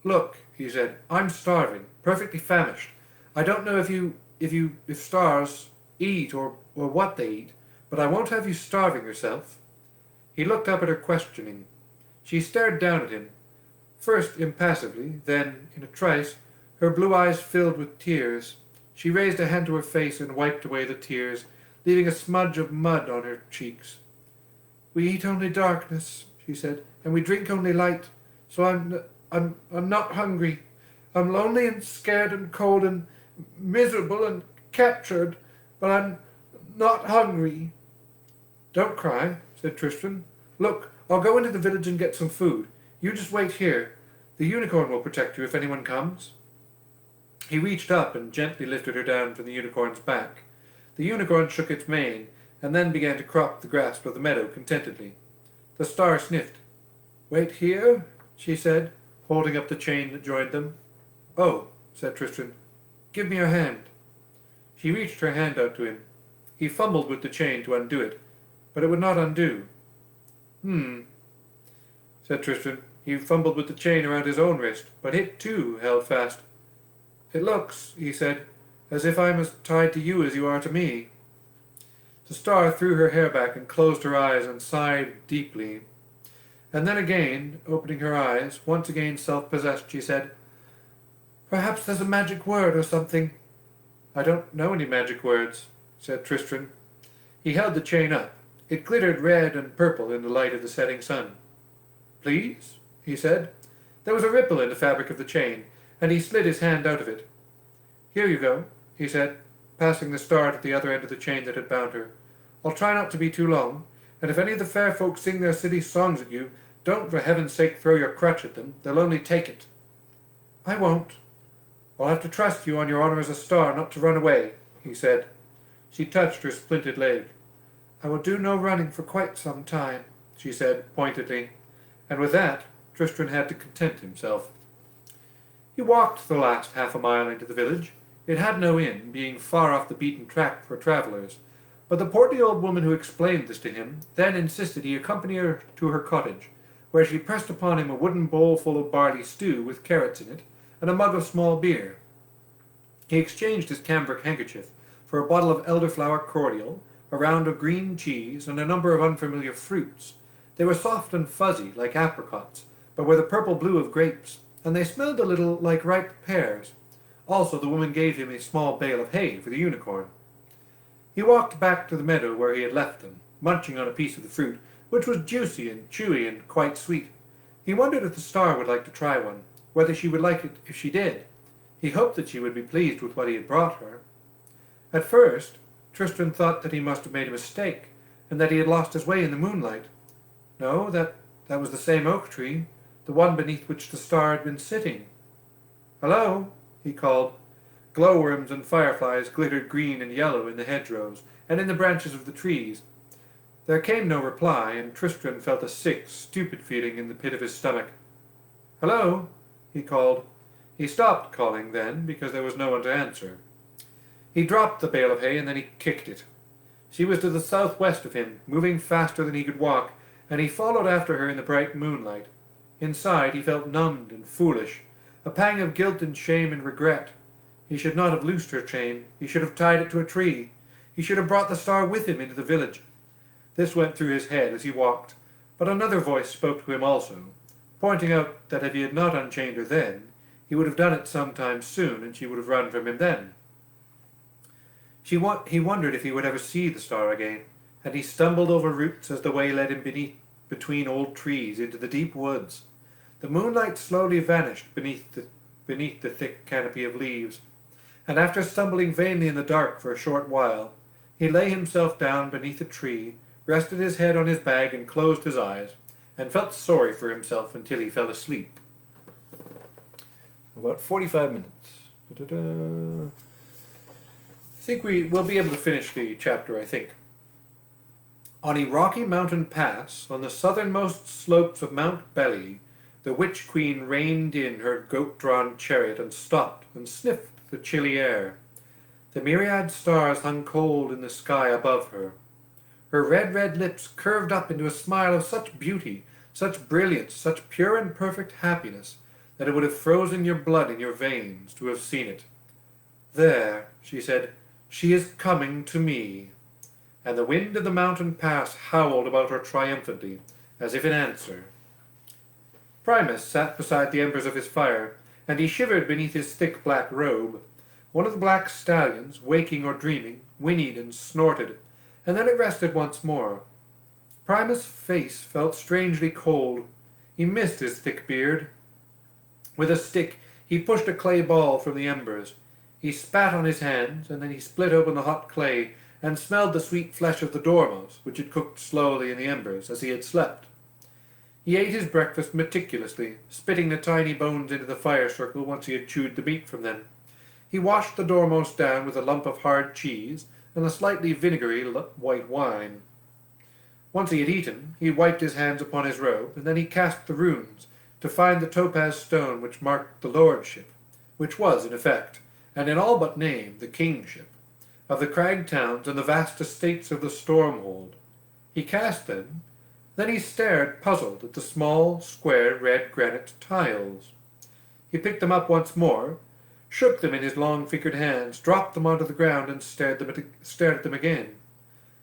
"Look," he said, "I'm starving, perfectly famished. I don't know if stars eat or what they eat, but I won't have you starving yourself." He looked up at her questioning. She stared down at him, first impassively, then, in a trice, her blue eyes filled with tears. She raised a hand to her face and wiped away the tears, leaving a smudge of mud on her cheeks. "We eat only darkness," she said, "and we drink only light, so I'm not hungry. I'm lonely and scared and cold and miserable and captured, but I'm not hungry." "Don't cry," said Tristran. "Look, I'll go into the village and get some food. You just wait here. The unicorn will protect you if anyone comes." He reached up and gently lifted her down from the unicorn's back. The unicorn shook its mane, and then began to crop the grass of the meadow contentedly. The star sniffed. "Wait here?" she said, holding up the chain that joined them. "Oh," said Tristran, "give me your hand." She reached her hand out to him. He fumbled with the chain to undo it, but it would not undo. Said Tristran. He fumbled with the chain around his own wrist, but it, too, held fast. "It looks," he said, "as if I'm as tied to you as you are to me." The star threw her hair back and closed her eyes and sighed deeply. And then again, opening her eyes, once again self-possessed, she said, "Perhaps there's a magic word or something." "I don't know any magic words," said Tristran. He held the chain up. It glittered red and purple in the light of the setting sun. "Please?" he said. There was a ripple in the fabric of the chain, and he slid his hand out of it. "Here you go," he said, passing the star to the other end of the chain that had bound her. "I'll try not to be too long, and if any of the fair folk sing their silly songs at you, don't for heaven's sake throw your crutch at them. They'll only take it." "I won't." "I'll have to trust you on your honor as a star not to run away," he said. She touched her splinted leg. "I will do no running for quite some time," she said pointedly, and with that Tristran had to content himself. He walked the last half a mile into the village. It had no inn, being far off the beaten track for travellers, but the portly old woman who explained this to him then insisted he accompany her to her cottage, where she pressed upon him a wooden bowl full of barley stew with carrots in it, and a mug of small beer. He exchanged his cambric handkerchief for a bottle of elderflower cordial, a round of green cheese, and a number of unfamiliar fruits. They were soft and fuzzy, like apricots, but were the purple blue of grapes, and they smelled a little like ripe pears. Also the woman gave him a small bale of hay for the unicorn. He walked back to the meadow where he had left them, munching on a piece of the fruit, which was juicy and chewy and quite sweet. He wondered if the star would like to try one, whether she would like it if she did. He hoped that she would be pleased with what he had brought her. At first, Tristran thought that he must have made a mistake, and that he had lost his way in the moonlight. No, that was the same oak tree, the one beneath which the star had been sitting. "Hello," he called. Glowworms and fireflies glittered green and yellow in the hedgerows and in the branches of the trees. There came no reply, and Tristran felt a sick, stupid feeling in the pit of his stomach. "Hello," he called. He stopped calling then, because there was no one to answer. He dropped the bale of hay, and then he kicked it. She was to the southwest of him, moving faster than he could walk, and he followed after her in the bright moonlight. Inside he felt numbed and foolish, a pang of guilt and shame and regret. He should not have loosed her chain. He should have tied it to a tree. He should have brought the star with him into the village. This went through his head as he walked, but another voice spoke to him also, pointing out that if he had not unchained her then, he would have done it some time soon, and she would have run from him then. He wondered if he would ever see the star again, and he stumbled over roots as the way led him between old trees into the deep woods. The moonlight slowly vanished beneath the thick canopy of leaves, and after stumbling vainly in the dark for a short while, he lay himself down beneath a tree, rested his head on his bag and closed his eyes, and felt sorry for himself until he fell asleep. About 45 minutes. I think we will be able to finish the chapter, I think. On a rocky mountain pass, on the southernmost slopes of Mount Belly, the witch queen reined in her goat-drawn chariot and stopped and sniffed the chilly air. The myriad stars hung cold in the sky above her. Her red lips curved up into a smile of such beauty, such brilliance, such pure and perfect happiness, that it would have frozen your blood in your veins to have seen it. "There," she said, "she is coming to me." And the wind of the mountain pass howled about her triumphantly, as if in answer. Primus sat beside the embers of his fire, and he shivered beneath his thick black robe. One of the black stallions, waking or dreaming, whinnied and snorted, and then it rested once more. Primus' face felt strangely cold. He missed his thick beard. With a stick he pushed a clay ball from the embers. He spat on his hands, and then he split open the hot clay and smelled the sweet flesh of the dormouse, which had cooked slowly in the embers as he had slept. He ate his breakfast meticulously, spitting the tiny bones into the fire circle once he had chewed the meat from them. He washed the dormouse down with a lump of hard cheese and a slightly vinegary white wine. Once he had eaten, he wiped his hands upon his robe, and then he cast the runes to find the topaz stone which marked the lordship, which was, in effect, and in all but name, the kingship, of the crag towns and the vast estates of the Stormhold. He cast them, then he stared puzzled at the small, square, red granite tiles. He picked them up once more, shook them in his long-fingered hands, dropped them onto the ground, and stared at them again.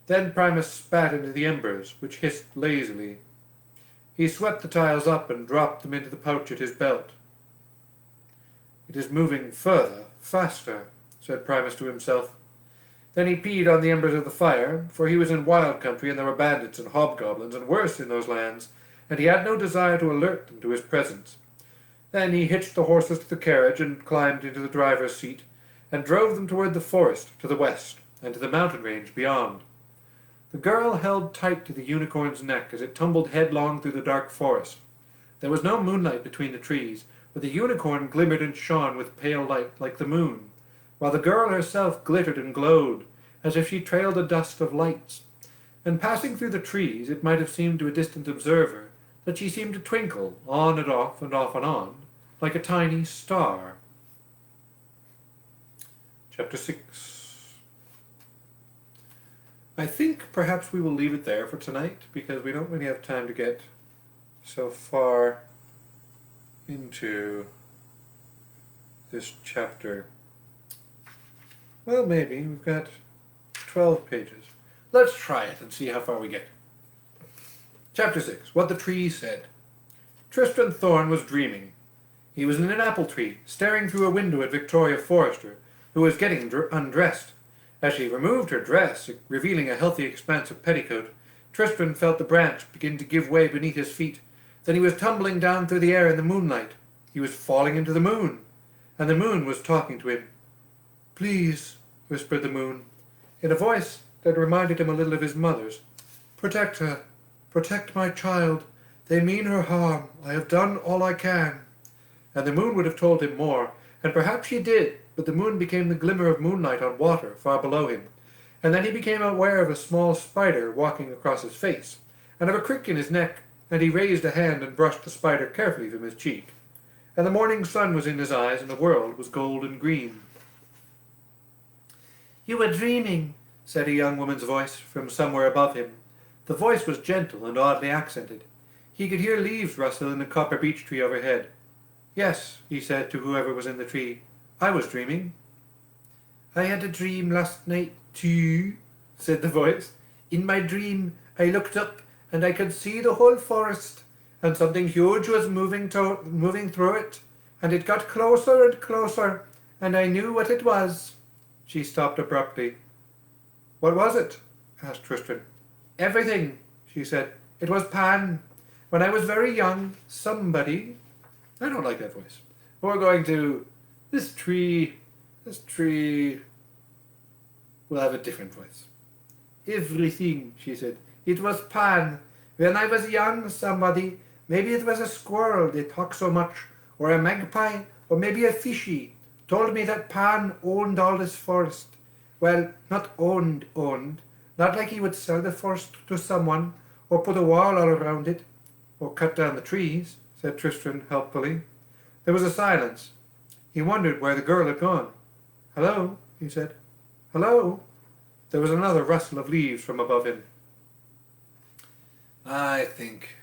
Then Primus spat into the embers, which hissed lazily. He swept the tiles up and dropped them into the pouch at his belt. "It is moving further, faster," said Primus to himself. Then he peed on the embers of the fire, for he was in wild country and there were bandits and hobgoblins and worse in those lands, and he had no desire to alert them to his presence. Then he hitched the horses to the carriage and climbed into the driver's seat, and drove them toward the forest to the west and to the mountain range beyond. The girl held tight to the unicorn's neck as it tumbled headlong through the dark forest. There was no moonlight between the trees, but the unicorn glimmered and shone with pale light like the moon, while the girl herself glittered and glowed, as if she trailed a dust of lights. And passing through the trees, it might have seemed to a distant observer that she seemed to twinkle on and off and off and on, like a tiny star. Chapter 6. I think perhaps we will leave it there for tonight, because we don't really have time to get so far into this chapter. Well, maybe. We've got 12 pages. Let's try it and see how far we get. Chapter 6. What the Tree Said. Tristran Thorn was dreaming. He was in an apple tree, staring through a window at Victoria Forrester, who was getting undressed. As she removed her dress, revealing a healthy expanse of petticoat, Tristran felt the branch begin to give way beneath his feet. Then he was tumbling down through the air in the moonlight. He was falling into the moon, and the moon was talking to him. "Please," whispered the moon, in a voice that reminded him a little of his mother's. "Protect her. Protect my child. They mean her harm. I have done all I can." And the moon would have told him more, and perhaps she did, but the moon became the glimmer of moonlight on water far below him, and then he became aware of a small spider walking across his face, and of a crick in his neck, and he raised a hand and brushed the spider carefully from his cheek. And the morning sun was in his eyes, and the world was gold and green. "You were dreaming," said a young woman's voice from somewhere above him. The voice was gentle and oddly accented. He could hear leaves rustle in the copper beech tree overhead. "Yes," he said to whoever was in the tree, "I was dreaming." "I had a dream last night, too," said the voice. "In my dream, I looked up, and I could see the whole forest, and something huge was moving through it, and it got closer and closer, and I knew what it was." She stopped abruptly. "What was it?" asked Tristran. "Everything," she said. "It was Pan. When I was very young, somebody—" I don't like that voice. We're going to... This tree will have a different voice. "Everything," she said. "It was Pan. When I was young, somebody, maybe it was a squirrel, they talk so much, or a magpie, or maybe a fishy, told me that Pan owned all this forest. Well, not owned, not like he would sell the forest to someone, or put a wall all around it, or cut down the trees," said Tristran helpfully. There was a silence. He wondered where the girl had gone. Hello, he said. Hello? There was another rustle of leaves from above him. I think...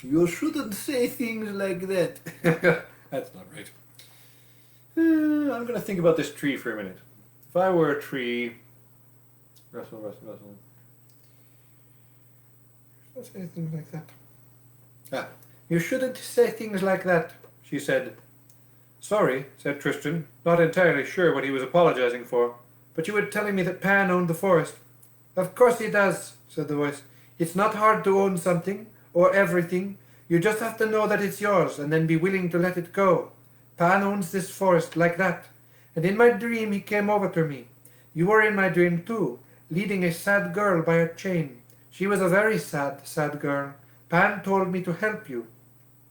you shouldn't say things like that. That's not right. I'm going to think about this tree for a minute. If I were a tree... Rustle, rustle, rustle. You shouldn't say things like that. You shouldn't say things like that, she said. Sorry, said Tristran, not entirely sure what he was apologizing for. But you were telling me that Pan owned the forest. Of course he does, said the voice. It's not hard to own something, or everything. You just have to know that it's yours, and then be willing to let it go. Pan owns this forest like that. And in my dream he came over to me. You were in my dream too, leading a sad girl by a chain. She was a very sad, sad girl. Pan told me to help you.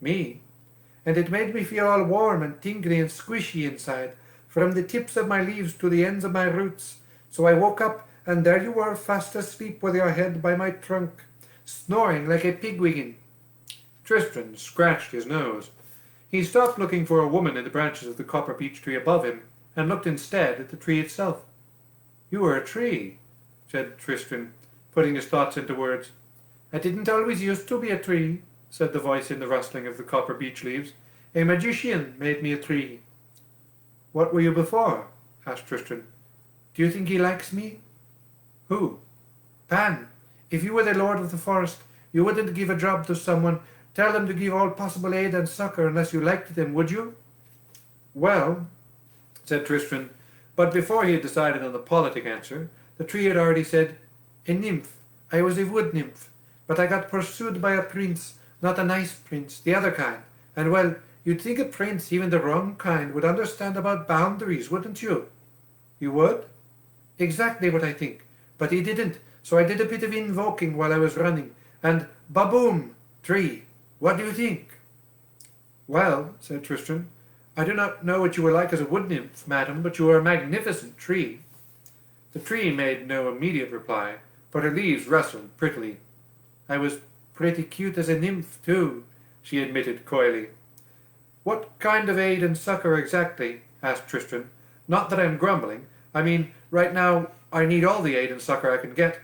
Me? And it made me feel all warm and tingly and squishy inside, from the tips of my leaves to the ends of my roots. So I woke up, and there you were, fast asleep with your head by my trunk, snoring like a pigwidgeon. Tristran scratched his nose. He stopped looking for a woman in the branches of the copper beech tree above him, and looked instead at the tree itself. You were a tree, said Tristran, putting his thoughts into words. I didn't always used to be a tree, said the voice in the rustling of the copper beech leaves. A magician made me a tree. What were you before? Asked Tristran. Do you think he likes me? Who? Pan. If you were the lord of the forest, you wouldn't give a job to someone, tell them to give all possible aid and succor unless you liked them, would you? Well, said Tristran, but before he had decided on the politic answer, the tree had already said, A nymph. I was a wood nymph, but I got pursued by a prince, not a nice prince, the other kind, and well, you'd think a prince, even the wrong kind, would understand about boundaries, wouldn't you? You would? Exactly what I think. But he didn't, so I did a bit of invoking while I was running, and ba-boom, tree. What do you think? Well, said Tristran, I do not know what you were like as a wood nymph, madam, but you are a magnificent tree. The tree made no immediate reply, but her leaves rustled prettily. I was pretty cute as a nymph, too, she admitted coyly. What kind of aid and succor exactly? Asked Tristran. Not that I'm grumbling. I mean, right now I need all the aid and succor I can get,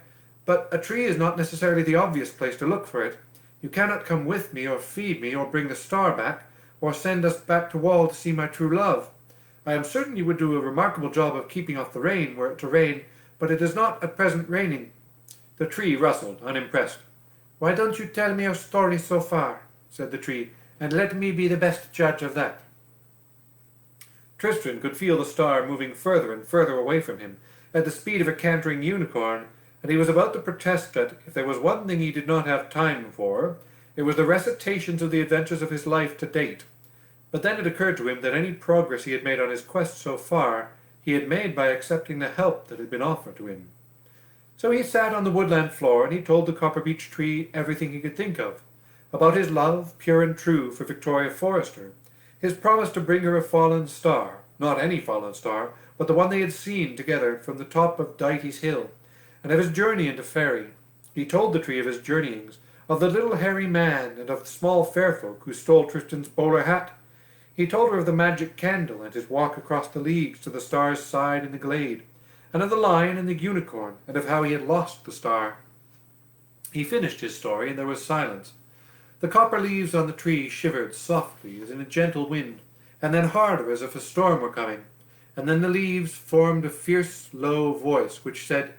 but a tree is not necessarily the obvious place to look for it. You cannot come with me, or feed me, or bring the star back, or send us back to Wall to see my true love. I am certain you would do a remarkable job of keeping off the rain were it to rain, but it is not at present raining. The tree rustled, unimpressed. Why don't you tell me your story so far, said the tree, and let me be the best judge of that. Tristran could feel the star moving further and further away from him, at the speed of a cantering unicorn, and he was about to protest that, if there was one thing he did not have time for, it was the recitations of the adventures of his life to date. But then it occurred to him that any progress he had made on his quest so far, he had made by accepting the help that had been offered to him. So he sat on the woodland floor, and he told the copper beech tree everything he could think of, about his love, pure and true, for Victoria Forrester, his promise to bring her a fallen star, not any fallen star, but the one they had seen together from the top of Dighty's Hill, and of his journey into Faery. He told the tree of his journeyings, of the little hairy man, and of the small fair folk who stole Tristan's bowler hat. He told her of the magic candle, and his walk across the leagues to the star's side in the glade, and of the lion and the unicorn, and of how he had lost the star. He finished his story, and there was silence. The copper leaves on the tree shivered softly as in a gentle wind, and then harder as if a storm were coming, and then the leaves formed a fierce, low voice which said,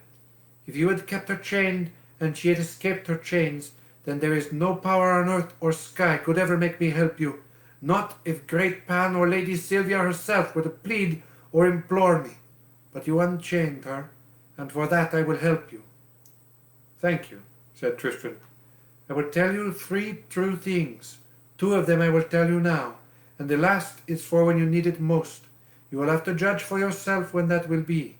If you had kept her chained, and she had escaped her chains, then there is no power on earth or sky could ever make me help you, not if great Pan or Lady Sylvia herself were to plead or implore me. But you unchained her, and for that I will help you. Thank you, said Tristran. I will tell you 3 true things. 2 of them I will tell you now, and the last is for when you need it most. You will have to judge for yourself when that will be.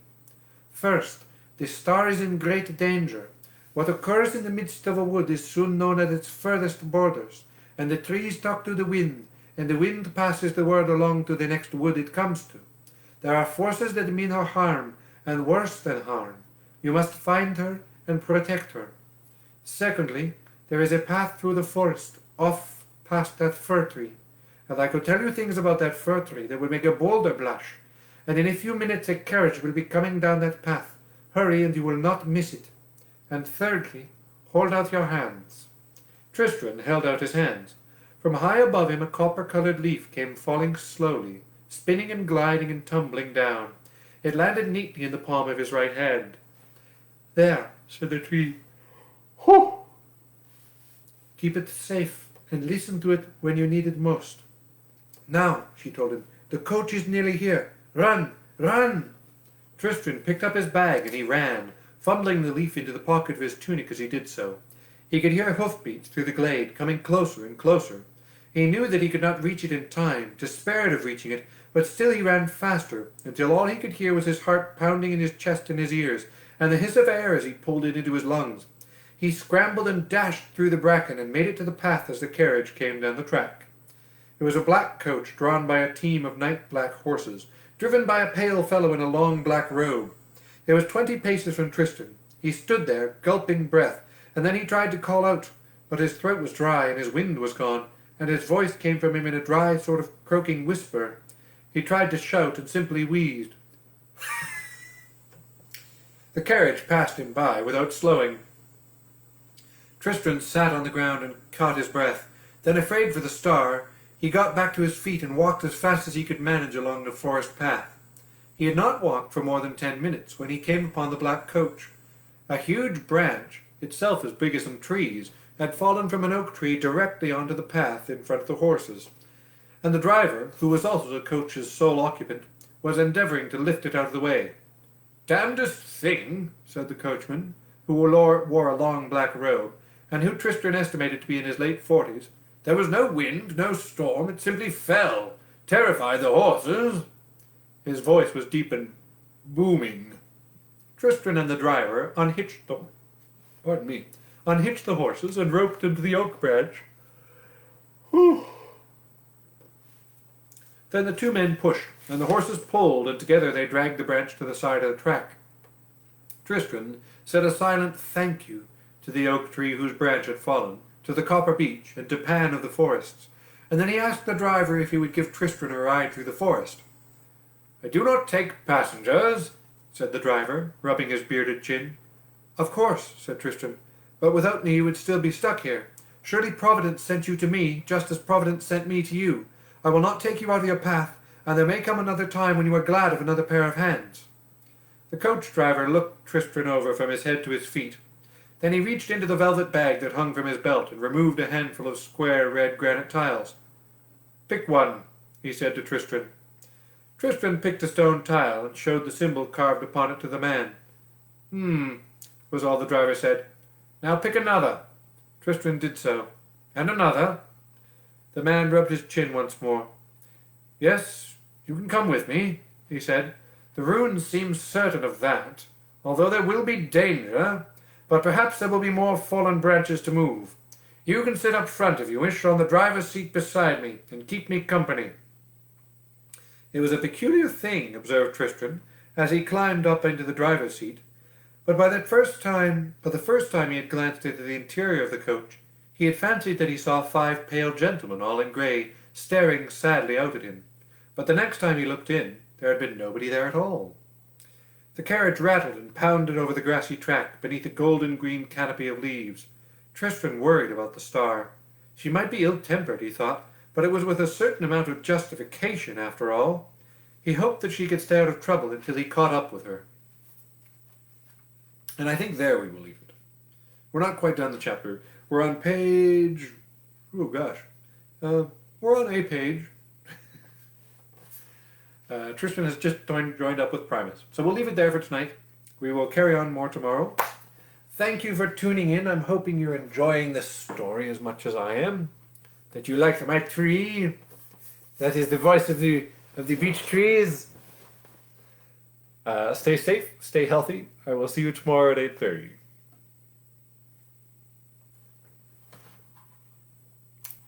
First, the star is in great danger. What occurs in the midst of a wood is soon known at its furthest borders, and the trees talk to the wind, and the wind passes the word along to the next wood it comes to. There are forces that mean her harm, and worse than harm. You must find her and protect her. Secondly, there is a path through the forest, off past that fir tree. And I could tell you things about that fir tree that would make a boulder blush. And in a few minutes a carriage will be coming down that path. Hurry, and you will not miss it. And thirdly, hold out your hands." Tristran held out his hands. From high above him a copper-coloured leaf came falling slowly, spinning and gliding and tumbling down. It landed neatly in the palm of his right hand. "There," said the tree. "Whew! Keep it safe and listen to it when you need it most." "Now," she told him, "the coach is nearly here. Run, run!" Tristran picked up his bag and he ran, fumbling the leaf into the pocket of his tunic as he did so. He could hear hoofbeats through the glade, coming closer and closer. He knew that he could not reach it in time, despaired of reaching it, but still he ran faster, until all he could hear was his heart pounding in his chest and his ears, and the hiss of air as he pulled it into his lungs. He scrambled and dashed through the bracken and made it to the path as the carriage came down the track. It was a black coach drawn by a team of night-black horses, driven by a pale fellow in a long black robe. It was 20 paces from Tristran. He stood there, gulping breath, and then he tried to call out, but his throat was dry and his wind was gone, and his voice came from him in a dry sort of croaking whisper. He tried to shout and simply wheezed. The carriage passed him by without slowing. Tristran sat on the ground and caught his breath. Then, afraid for the star, he got back to his feet and walked as fast as he could manage along the forest path. He had not walked for more than 10 minutes when he came upon the black coach. A huge branch, itself as big as some trees, had fallen from an oak tree directly onto the path in front of the horses, and the driver, who was also the coach's sole occupant, was endeavouring to lift it out of the way. "Damnedest thing," said the coachman, who wore a long black robe, and who Tristran estimated to be in his late 40s. "There was no wind, no storm, it simply fell. Terrified the horses." His voice was deep and booming. Tristran and the driver unhitched the horses and roped them to the oak branch. Whew. Then the two men pushed, and the horses pulled, and together they dragged the branch to the side of the track. Tristran said a silent thank you to the oak tree whose branch had fallen, to the copper beech, and to Pan of the forests, and then he asked the driver if he would give Tristran a ride through the forest. "I do not take passengers," said the driver, rubbing his bearded chin. "Of course," said Tristran, "but without me you would still be stuck here. Surely Providence sent you to me, just as Providence sent me to you. I will not take you out of your path, and there may come another time when you are glad of another pair of hands." The coach driver looked Tristran over from his head to his feet. Then he reached into the velvet bag that hung from his belt and removed a handful of square red granite tiles. "Pick one," he said to Tristran. Tristran picked a stone tile and showed the symbol carved upon it to the man. Was all the driver said. "Now pick another." Tristran did so. "And another." The man rubbed his chin once more. "Yes, you can come with me," he said. "The runes seem certain of that, although there will be danger, but perhaps there will be more fallen branches to move. You can sit up front if you wish, on the driver's seat beside me, and keep me company." It was a peculiar thing, observed Tristran, as he climbed up into the driver's seat, but the first time he had glanced into the interior of the coach, he had fancied that he saw 5 pale gentlemen, all in grey, staring sadly out at him. But the next time he looked in, there had been nobody there at all. The carriage rattled and pounded over the grassy track beneath a golden-green canopy of leaves. Tristran worried about the star. She might be ill-tempered, he thought, but it was with a certain amount of justification, after all. He hoped that she could stay out of trouble until he caught up with her. And I think there we will leave it. We're not quite done the chapter. We're on page... oh, gosh. We're on a page. Tristran has just joined up with Primus. So we'll leave it there for tonight. We will carry on more tomorrow. Thank you for tuning in. I'm hoping you're enjoying this story as much as I am. That you like my tree. That is the voice of the beech trees. Stay safe, stay healthy. I will see you tomorrow at 8:30.